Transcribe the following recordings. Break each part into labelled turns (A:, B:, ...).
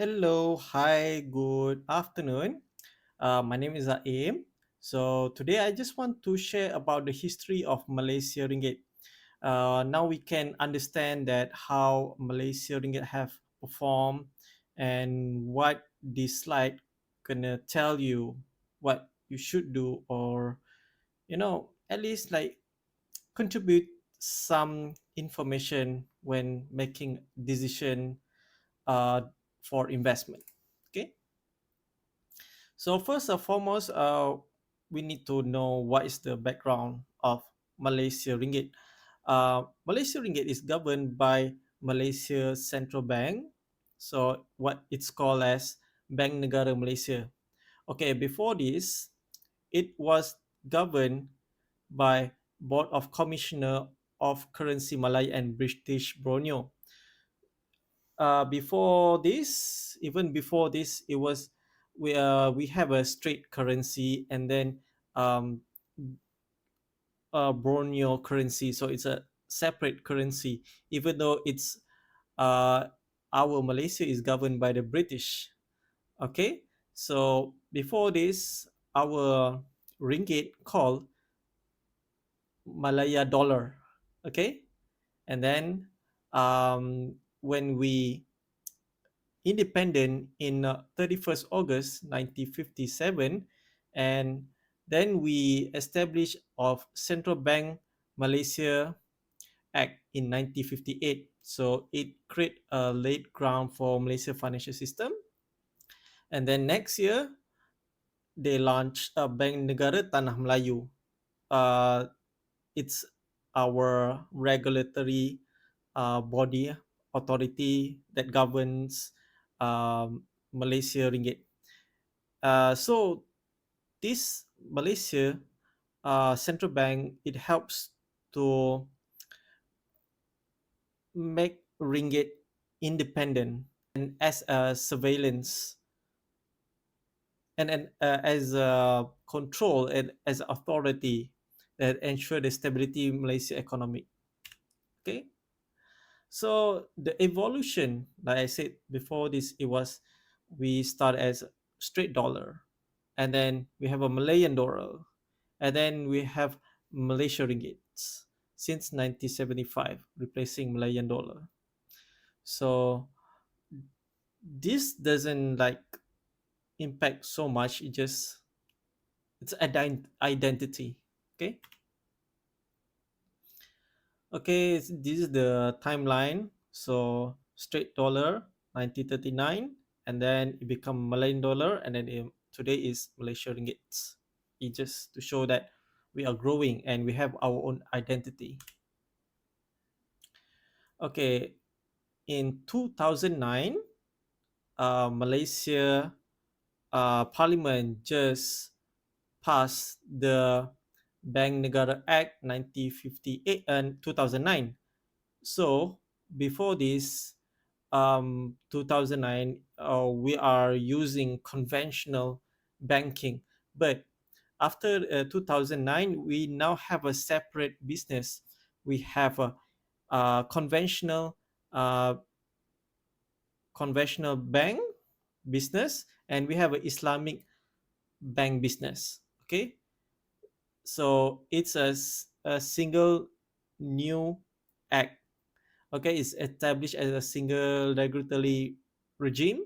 A: Hello, hi, good afternoon. My name is Za'eim. So today I just want to share about the history of Malaysia ringgit. Now we can understand that how Malaysia ringgit have performed and what this slide gonna tell you what you should do, or at least like contribute some information when making decision uh, for investment. Okay. So first and foremost, we need to know what is the background of Malaysia ringgit. Malaysia ringgit is governed by Malaysia Central Bank, so what it's called as Bank Negara Malaysia. Okay, before this, it was governed by Board of Commissioner of Currency Malaya and British Borneo. Even before this, it was we have a straight currency, and then um, Borneo currency, so it's a separate currency. Even though it's uh, our Malaysia is governed by the British. Okay, so before this, our ringgit called Malaya dollar. Okay, and then when we independent in 31st August 1957, and then we established of Central Bank Malaysia Act in 1958. So it create a late ground for Malaysia financial system. And then next year, they launched a Bank Negara Tanah Melayu. Uh, it's our regulatory body authority that governs Malaysia ringgit. So this Malaysia central bank, it helps to make ringgit independent and as a surveillance, and as a control and as authority that ensure the stability of Malaysia economy. Okay, so the evolution, like I said before this, it was we start as straight dollar, and then we have a Malayan dollar, and then we have Malaysia ringgits since 1975, replacing Malayan dollar. So this doesn't like impact so much. It just it's identity. Okay. Okay. This is the timeline. So straight dollar 1939, and then it become Malayan dollar, and then today is Malaysia ringgits. It just to show that we are growing and we have our own identity. Okay, in 2009, Malaysia Parliament just passed the Bank Negara Act 1958 and 2009. So before this, 2009, we are using conventional banking, but after 2009, we now have a separate business. We have a, conventional uh, conventional bank business, and we have an Islamic bank business. Okay, so it's a single new act. Okay, it's established as a single regulatory regime.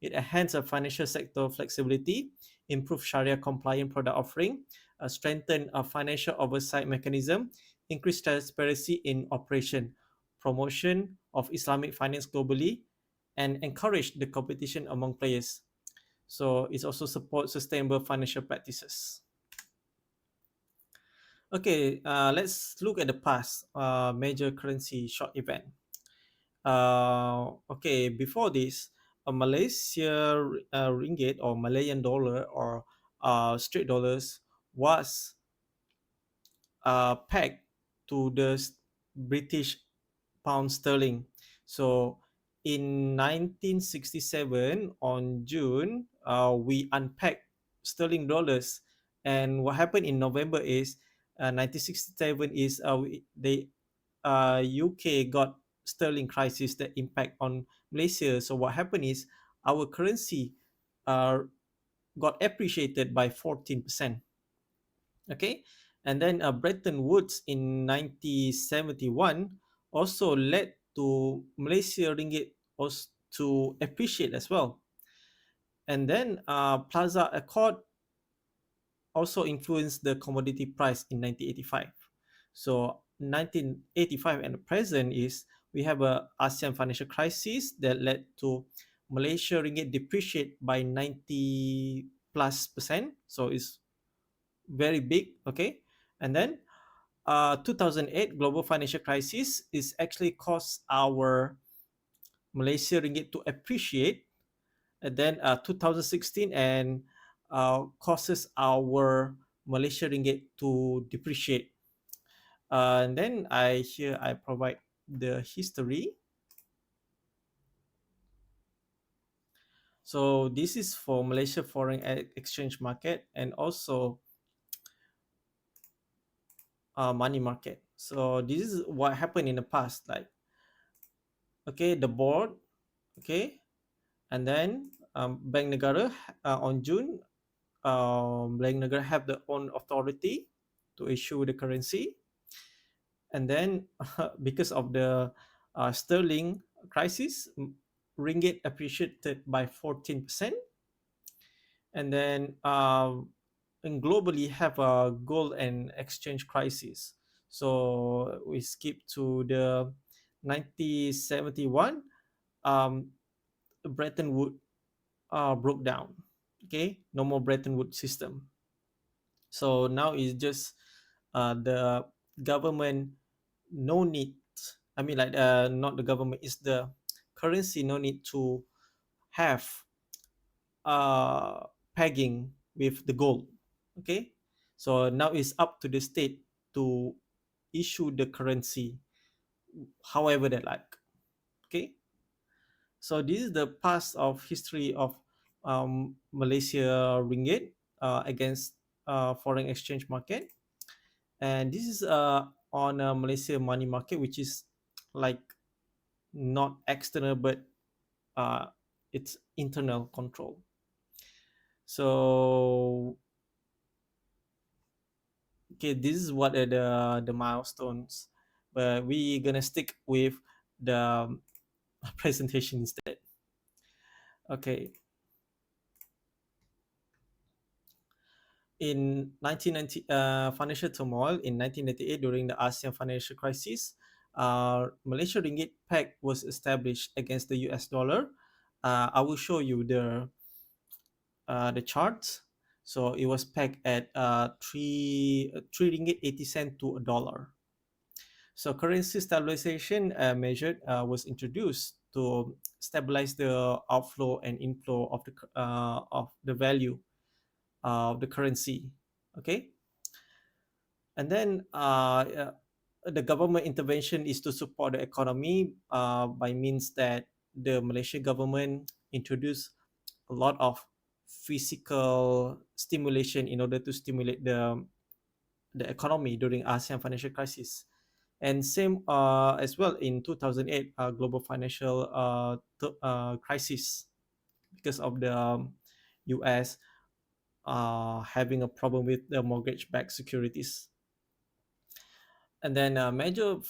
A: It enhances a financial sector flexibility, improve Sharia compliant product offering, strengthen a financial oversight mechanism, increase transparency in operation, promotion of Islamic finance globally, and encourage the competition among players. So it also supports sustainable financial practices. Okay, let's look at the past major currency shock event. Okay, before this, a Malaysia ringgit or Malayan dollar or straight dollars was pegged to the British pound sterling. So in 1967, on June, we unpacked sterling dollars. And what happened in November is 1967 is they UK got sterling crisis that impact on Malaysia. So what happened is our currency uh, got appreciated by 14%. Okay, and then Bretton Woods in 1971 also led to Malaysia ringgit also to appreciate as well. And then Plaza Accord also influenced the commodity price in 1985. So 1985 and the present is we have a ASEAN financial crisis that led to Malaysia ringgit depreciate by 90 plus percent. So it's very big. Okay, and then 2008 global financial crisis is actually caused our Malaysia ringgit to appreciate, and then 2016 and causes our Malaysia ringgit to depreciate. And then I provide the history. So this is for Malaysia foreign exchange market and also money market. So this is what happened in the past. Like, okay, the board, okay, and then Bank Negara on June, Bank Negara have their own authority to issue the currency, and then because of the sterling crisis, ringgit appreciated by 14%, and then and globally have a gold and exchange crisis. So we skip to the 1971. Bretton Woods broke down. Okay, no more Bretton Woods system. So now it's just the government no need. I mean, like not the government, is the currency no need to have pegging with the gold. Okay, so now it's up to the state to issue the currency however they like. Okay, so this is the past of history of Malaysia ringgit against foreign exchange market, and this is on a Malaysia money market, which is like not external but uh, it's internal control. So okay, this is what are the milestones, but we gonna stick with the presentation instead. Okay, in 1990 financial turmoil in 1998 during the ASEAN financial crisis, Malaysia ringgit peg was established against the US dollar. I will show you the charts. So it was pegged at three ringgit 80 cent to a dollar. So currency stabilization measure was introduced to stabilize the outflow and inflow of the value of the currency. Okay, and then the government intervention is to support the economy by means that the Malaysian government introduced a lot of physical stimulation in order to stimulate the economy during ASEAN financial crisis. And same as well in 2008 global financial crisis because of the US having a problem with the mortgage-backed securities. And then major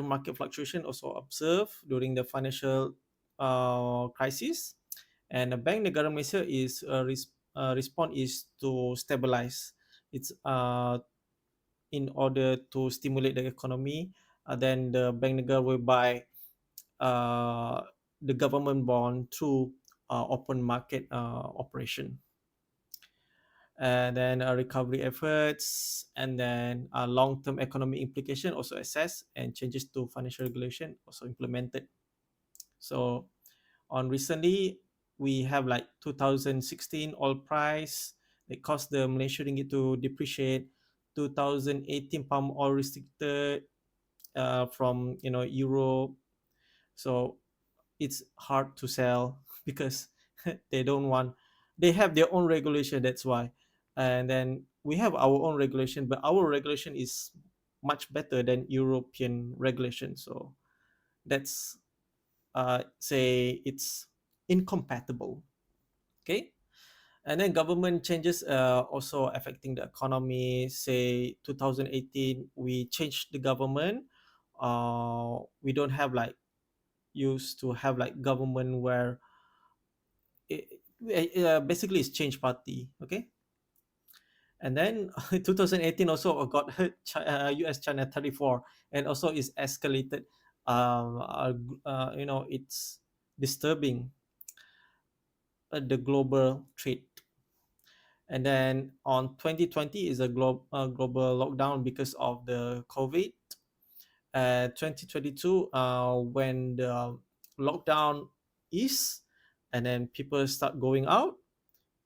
A: market fluctuation also observed during the financial crisis. And the Bank Negara Malaysia is response is to stabilize. It's in order to stimulate the economy. Then the Bank Negara will buy uh, the government bond through open market operation. And then recovery efforts, and then long-term economic implication also assessed, and changes to financial regulation also implemented. So on recently, we have like 2016 oil price that caused the Malaysian ringgit to depreciate. 2018 palm oil restricted from Europe, so it's hard to sell because they don't want, they have their own regulation, that's why. And then we have our own regulation, but our regulation is much better than European regulation. So that's say it's incompatible. Okay. And then government changes also affecting the economy. Say 2018 we changed the government. We don't have like used to have like government where basically it's change party. Okay. And then 2018 also got hurt US China 34, and also is escalated. It's disturbing the global trade. And then on 2020 is a global lockdown because of the COVID. 2022 when the lockdown is, and then people start going out,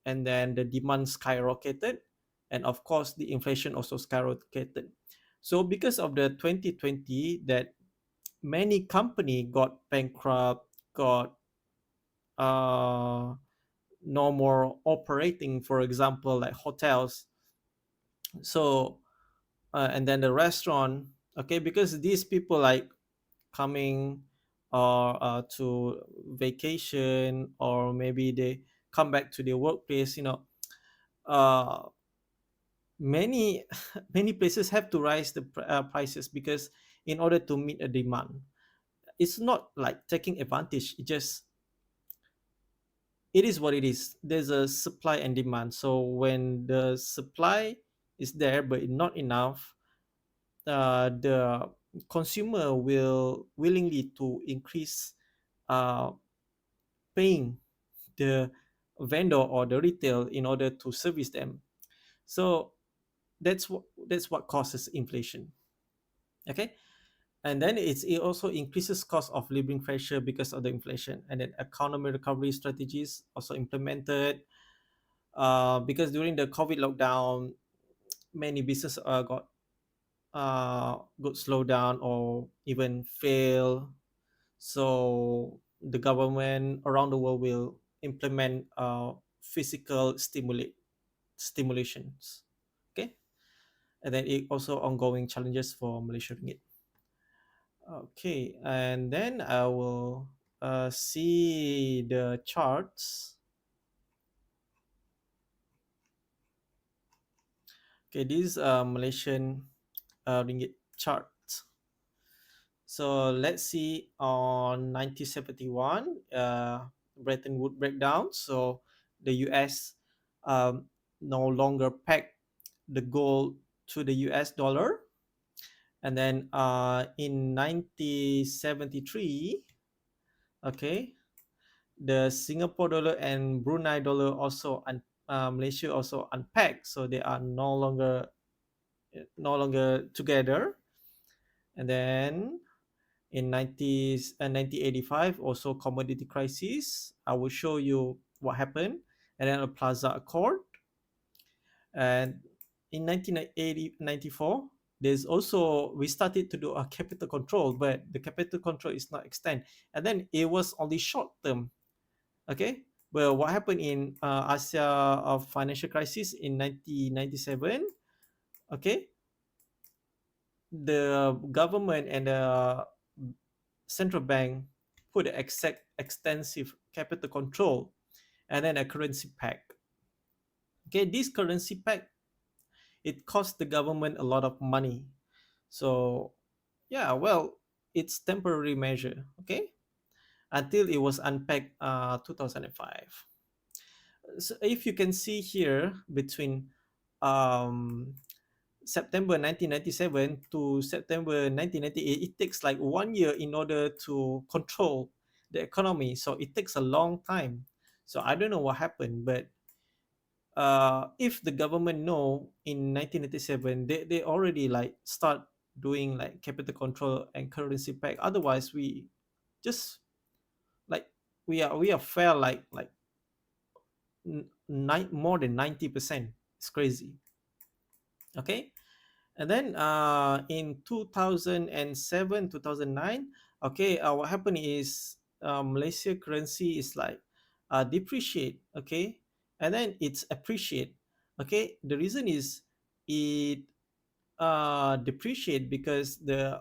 A: and then the demand skyrocketed, and of course the inflation also skyrocketed. So because of the 2020, that many company got bankrupt, got no more operating, for example like hotels. So and then the restaurant. Okay, because these people like coming or to vacation, or maybe they come back to their workplace, uh, many many places have to raise the prices, because in order to meet a demand. It's not like taking advantage, it is what it is. There's a supply and demand. So when the supply is there but not enough, the consumer will willingly to increase uh, paying the vendor or the retail in order to service them. So that's what causes inflation. Okay. And then it also increases cost of living pressure because of the inflation. And then economy recovery strategies also implemented, because during the COVID lockdown many business got slowed down or even fail. So the government around the world will implement physical stimulations. Okay. And then it also ongoing challenges for Malaysia ringgit. Okay, and then I will see the charts. Okay, this is Malaysian ringgit chart. So let's see on 1971 Bretton Woods breakdown. So the US um, no longer peg the gold to the US dollar. And then in 1973, okay, the Singapore dollar and Brunei dollar also Malaysia also unpacked, so they are no longer together. And then in 1985 also commodity crisis. I will show you what happened. And then a Plaza Accord. And in 1994 there's also we started to do a capital control, but the capital control is not extend, and then it was only short term. Okay. Well, what happened in Asia of financial crisis in 1997? Okay, the government and the central bank put an extensive capital control, and then a currency peg. Okay, this currency peg, it cost the government a lot of money. So yeah, well, it's temporary measure. Okay, until it was unpacked 2005. So if you can see here, between um, September 1997 to September 1998, it takes like 1 year in order to control the economy. So it takes a long time. So I don't know what happened, but if the government know in 1997, they already like start doing like capital control and currency peg. Otherwise, we just like we are fair like more than 90%. It's crazy. Okay. And then in 2007 2009, okay, what happened is Malaysia currency is like depreciate. Okay. And then it's appreciate. Okay, the reason is it depreciate because the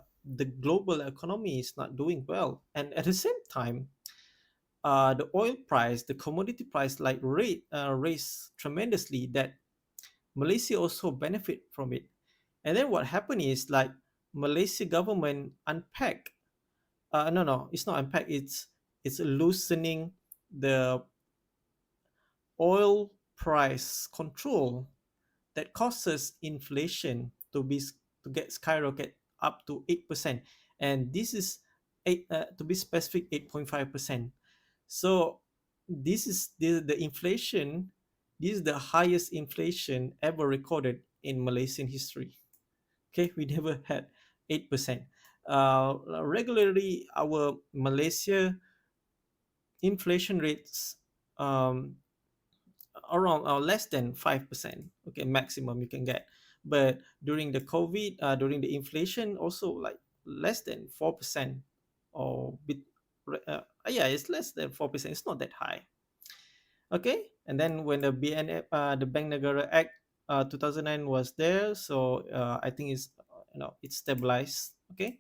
A: global economy is not doing well, and at the same time the oil price, the commodity price, like raised tremendously, that Malaysia also benefit from it. And then what happened is like Malaysia government unpack. No, no, it's not unpack. It's loosening the oil price control that causes inflation to get skyrocket up to 8%, and this is eight to be specific 8.5%. So this is the inflation. This is the highest inflation ever recorded in Malaysian history. Okay, we never had 8%. Regularly, our Malaysia inflation rates um, around less than 5%. Okay, maximum you can get. But during the COVID, during the inflation, also like less than 4%, or bit, yeah, it's less than 4%. It's not that high. Okay, and then when the the Bank Negara Act 2009 was there, so I think it's it's stabilized. Okay,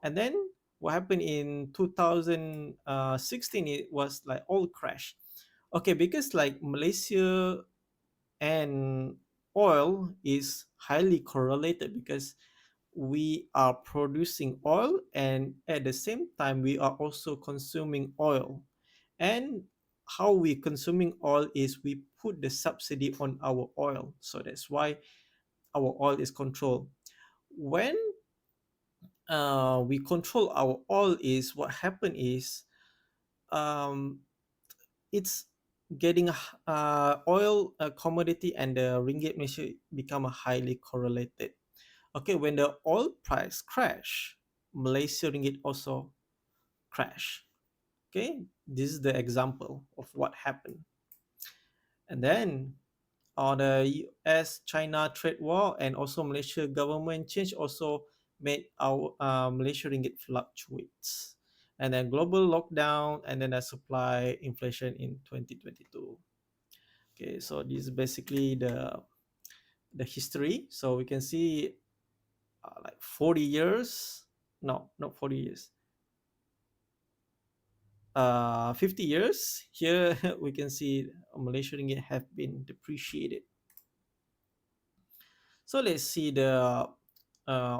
A: and then what happened in 2016? It was like all crash. Okay, because like Malaysia and oil is highly correlated, because we are producing oil and at the same time we are also consuming oil. And how we consuming oil is we put the subsidy on our oil, so that's why our oil is controlled. When we control our oil, is what happened is um, it's getting oil commodity and the ringgit Malaysia become a highly correlated. Okay, when the oil price crash, Malaysia ringgit also crash. Okay, this is the example of what happened. And then the US China trade war and also Malaysia government change also made our Malaysia ringgit fluctuates. And then global lockdown, and then a supply inflation in 2022. Okay, so this is basically the history. So we can see like 40 years, no, not 40 years, 50 years. Here we can see Malaysia ringgit have been depreciated. So let's see the uh,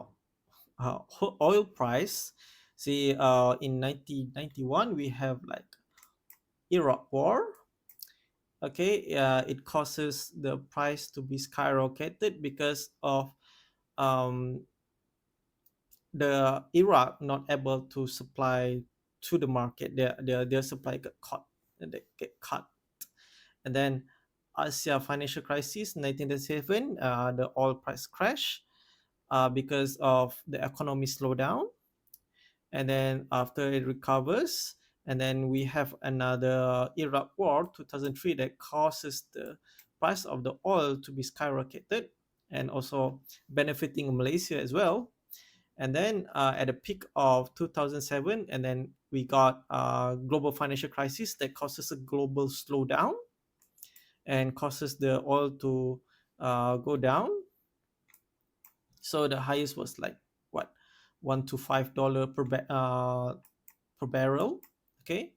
A: oil price. See, in 1991 we have like Iraq war. Okay, it causes the price to be skyrocketed because of um, the Iraq not able to supply to the market. Their supply got caught, and they get cut. And then Asia financial crisis 1997, the oil price crash because of the economy slowdown. And then after it recovers, and then we have another Iraq war 2003 that causes the price of the oil to be skyrocketed, and also benefiting Malaysia as well. And then at the peak of 2007, and then we got global financial crisis that causes a global slowdown and causes the oil to go down. So the highest was like what, $1 to $5 per barrel. Okay,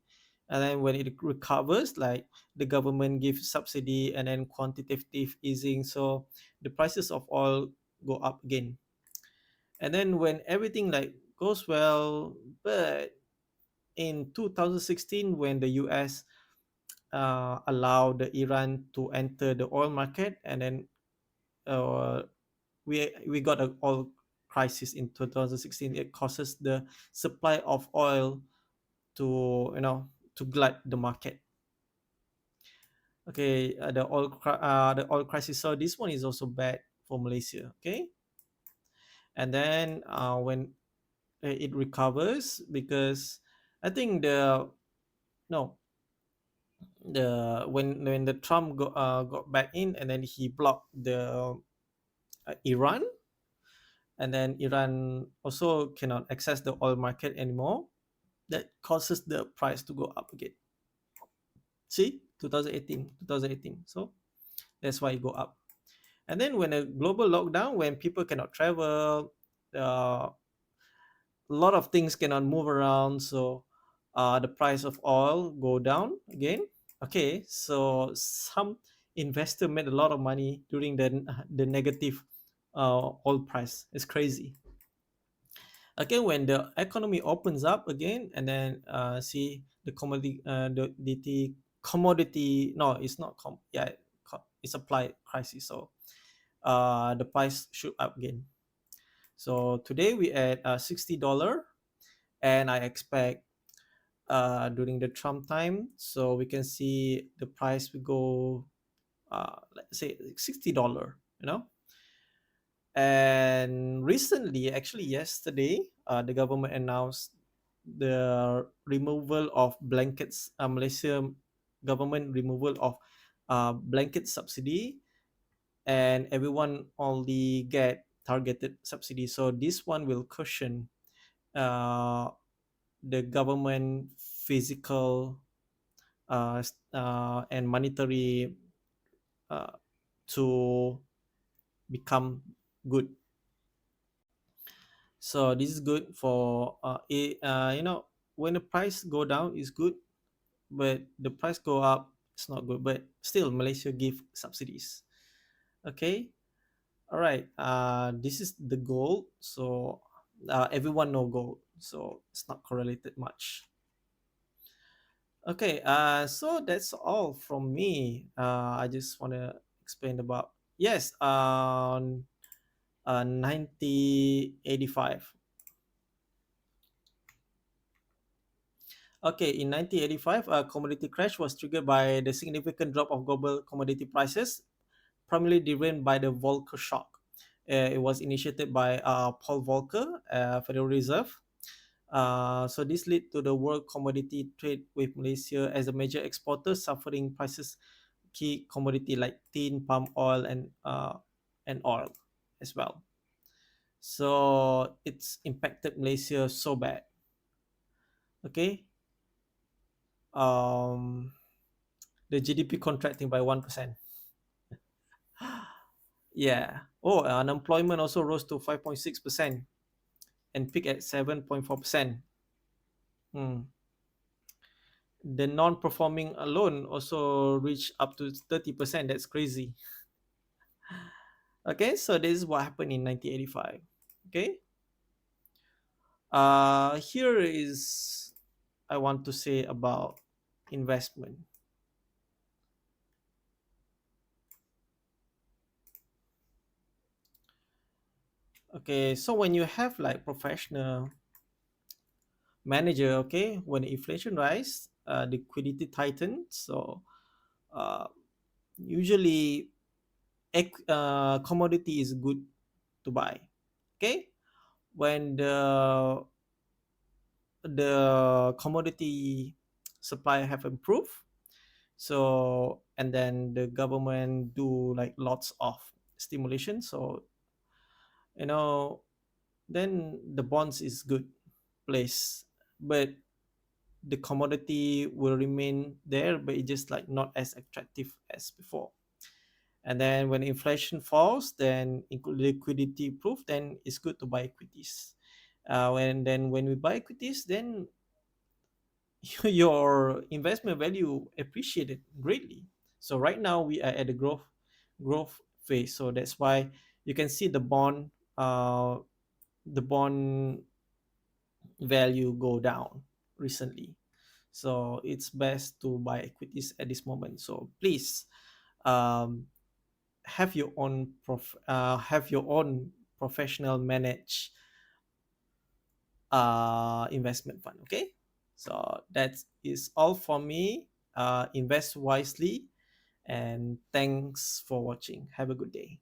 A: and then when it recovers, like the government gives subsidy and then quantitative easing, so the prices of oil go up again. And then when everything like goes well, but in 2016 when the US allowed the Iran to enter the oil market, and then uh, we got a oil crisis in 2016. It causes the supply of oil to to glut the market. Okay, the oil crisis. So this one is also bad for Malaysia. Okay, and then when it recovers, because I think the no the when the Trump got back in, and then he blocked the Iran, and then Iran also cannot access the oil market anymore. That causes the price to go up again. See, 2018. So that's why it go up. And then when a global lockdown, when people cannot travel, a lot of things cannot move around. So the price of oil go down again. Okay, so some investor made a lot of money during the negative oil price. It's crazy. Okay, when the economy opens up again, and then see the commodity, the commodity. No, it's not yeah, it's supply crisis. So the price shoot up again. So today we at $60, and I expect during the Trump time, so we can see the price will go let's say $60. And recently, actually yesterday, the government announced the removal of blankets. Malaysia government removal of blanket subsidy, and everyone only get targeted subsidy. So this one will cushion uh, the government physical and monetary uh, to become good. So this is good for when the price go down is good, but the price go up it's not good. But still, Malaysia give subsidies. Okay, all right. This is the gold. So everyone know gold, so it's not correlated much. Okay, so that's all from me. I just want to explain about yes, 1985. Okay, in 1985, a commodity crash was triggered by the significant drop of global commodity prices, primarily driven by the Volcker shock. It was initiated by Paul Volcker, Federal Reserve. So this led to the world commodity trade with Malaysia as a major exporter, suffering prices key commodity like tin, palm oil, and oil as well. So it's impacted Malaysia so bad. Okay, um, the GDP contracting by 1%. Yeah. Oh, unemployment also rose to 5.6% and peaked at 7.4%. Hmm. The non-performing loan also reached up to 30%. That's crazy. Okay, so this is what happened in 1985. Okay. Here is I want to say about investment. Okay, so when you have like professional manager, okay, when inflation rise, liquidity tightens. So uh, usually commodity is good to buy. Okay, when the commodity supply have improved, so and then the government do like lots of stimulation, so you know then the bonds is good place, but the commodity will remain there, but it's just like not as attractive as before. And then when inflation falls, then liquidity improve, then it's good to buy equities. When we buy equities, then your investment value appreciated greatly. So right now we are at the growth phase. So that's why you can see the bond value go down recently. So it's best to buy equities at this moment. So please um, have your own professional manage investment fund. Okay, so that is all from me. Invest wisely, and thanks for watching. Have a good day.